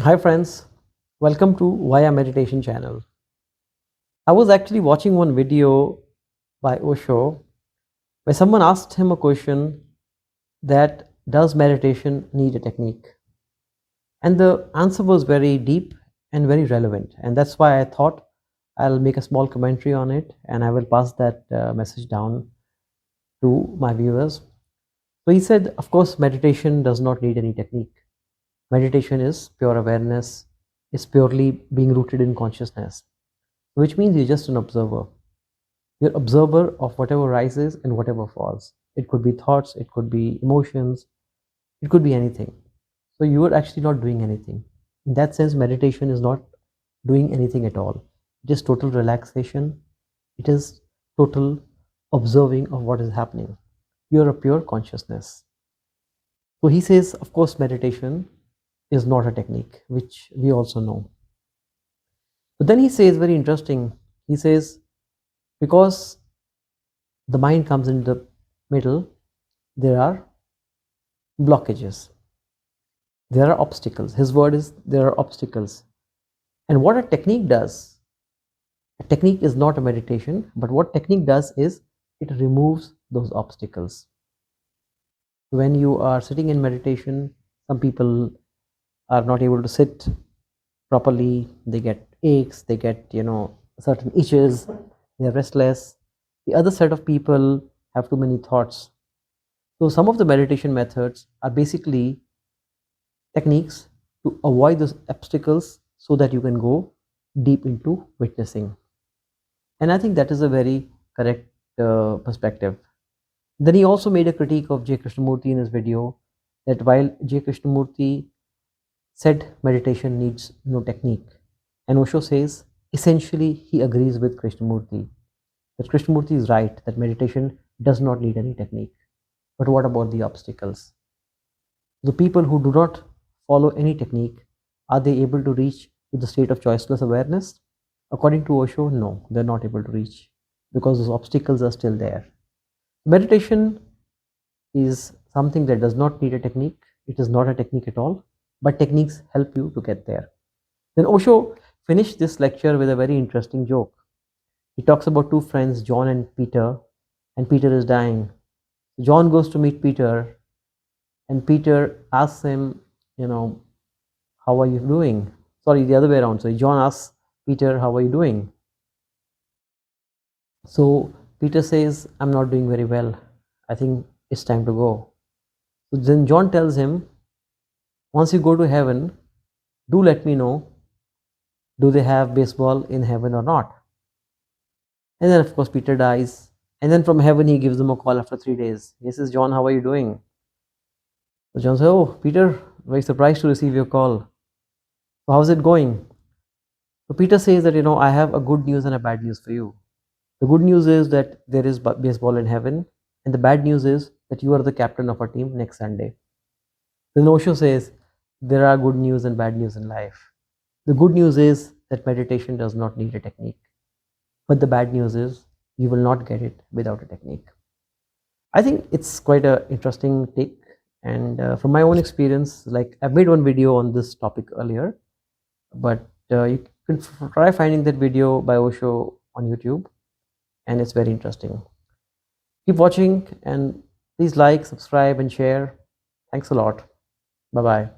Hi friends, welcome to Via Meditation channel. I was actually watching one video by Osho where someone asked him a question that does meditation need a technique? And the answer was very deep and very relevant. And that's why I thought I'll make a small commentary on it and I will pass that message down to my viewers. So he said, of course, meditation does not need any technique. Meditation is pure awareness, is purely being rooted in consciousness, which means you're just an observer. You're observer of whatever rises and whatever falls. It could be thoughts, it could be emotions, it could be anything. So you are actually not doing anything. In that sense, meditation is not doing anything at all. It is total relaxation. It is total observing of what is happening. You're a pure consciousness. So he says, of course, meditation is not a technique, which we also know. But then he says, very interesting, he says, because the mind comes in the middle, there are blockages, there are obstacles. His word is there are obstacles. And what a technique does, a technique is not a meditation, but what technique does is it removes those obstacles. When you are sitting in meditation, some people are not able to sit properly, they get aches, they get certain itches, they're restless. The other set of people have too many thoughts. So some of the meditation methods are basically techniques to avoid those obstacles so that you can go deep into witnessing. And I think that is a very correct perspective. Then he also made a critique of J. Krishnamurti in his video that while J. Krishnamurti said meditation needs no technique, and Osho says essentially he agrees with Krishnamurti that Krishnamurti is right that meditation does not need any technique. But what about the obstacles? The people who do not follow any technique, are they able to reach to the state of choiceless awareness? According to Osho, no, they're not able to reach because those obstacles are still there. Meditation is something that does not need a technique. It is not a technique at all, but techniques help you to get there. Then Osho finished this lecture with a very interesting joke. He talks about two friends, John and Peter is dying. John goes to meet Peter, and Peter asks him, how are you doing? Sorry, the other way around. So John asks Peter, how are you doing? So Peter says, I'm not doing very well. I think it's time to go. So then John tells him, once you go to heaven, do let me know, do they have baseball in heaven or not? And then, of course, Peter dies. And then from heaven, he gives them a call after 3 days. He says, John, how are you doing? So John says, oh, Peter, very surprised to receive your call. So how's it going? So Peter says that, I have a good news and a bad news for you. The good news is that there is baseball in heaven. And the bad news is that you are the captain of our team next Sunday. Then Osho says, there are good news and bad news in life. The good news is that meditation does not need a technique. But the bad news is you will not get it without a technique. I think it's quite an interesting take. And from my own experience, like I've made one video on this topic earlier, but you can try finding that video by Osho on YouTube, and it's very interesting. Keep watching and please like, subscribe, and share. Thanks a lot. Bye bye.